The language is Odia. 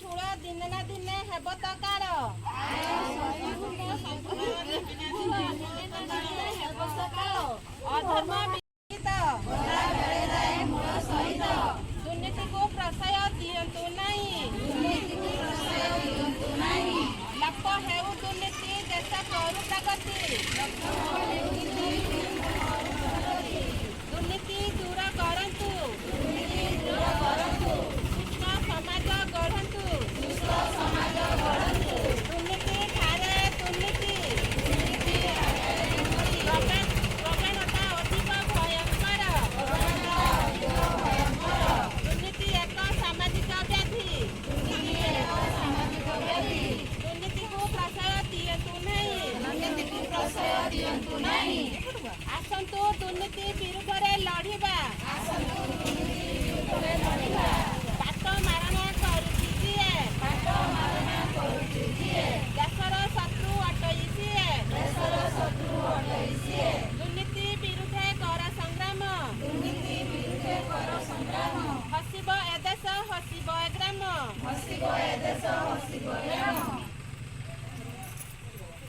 ଶୂଳ ଦିନେ ନା ଦିନେ ହେବ ତ କାଳ। ଅଧର୍ମ ବିହିତ ଦୁର୍ନୀତିକୁ ପ୍ରଶୟ ଦିଅନ୍ତୁ ନାହିଁ। ଲୋପ ହେଉ ଦୁର୍ନୀତି ଦେଶ କରୁ ପ୍ରଗତି। ଦୁର୍ନୀତି ଦୂର କରନ୍ତୁ ସୁସ୍ଥ ସମାଜ ଗଢ଼ନ୍ତୁ। ଦୁର୍ନୀତି ଠାରେ ଦୁର୍ନୀତି ପ୍ରବଣତା ଅଧିକ ଭୟଙ୍କର। ଦୁର୍ନୀତି ଏକ ସାମାଜିକ ବ୍ୟାଧି। ଦୁର୍ନୀତିକୁ ପ୍ରଶୟ ଦିଅନ୍ତୁ ନାହିଁ। ଆସନ୍ତୁ ଦୁର୍ନୀତି ବିରୁଦ୍ଧରେ ଲଢ଼ିବା। ବାଟ ମାରଣା କରୁଛି ଯିଏ ଦେଶର ଶତ୍ରୁ ଅଟଇ ସିଏ। ଦୁର୍ନୀତି ବିରୁଦ୍ଧେ କର ସଂଗ୍ରାମ। ହସିବ ଏ ଦେଶ ହସିବ ଏ ଗ୍ରାମ।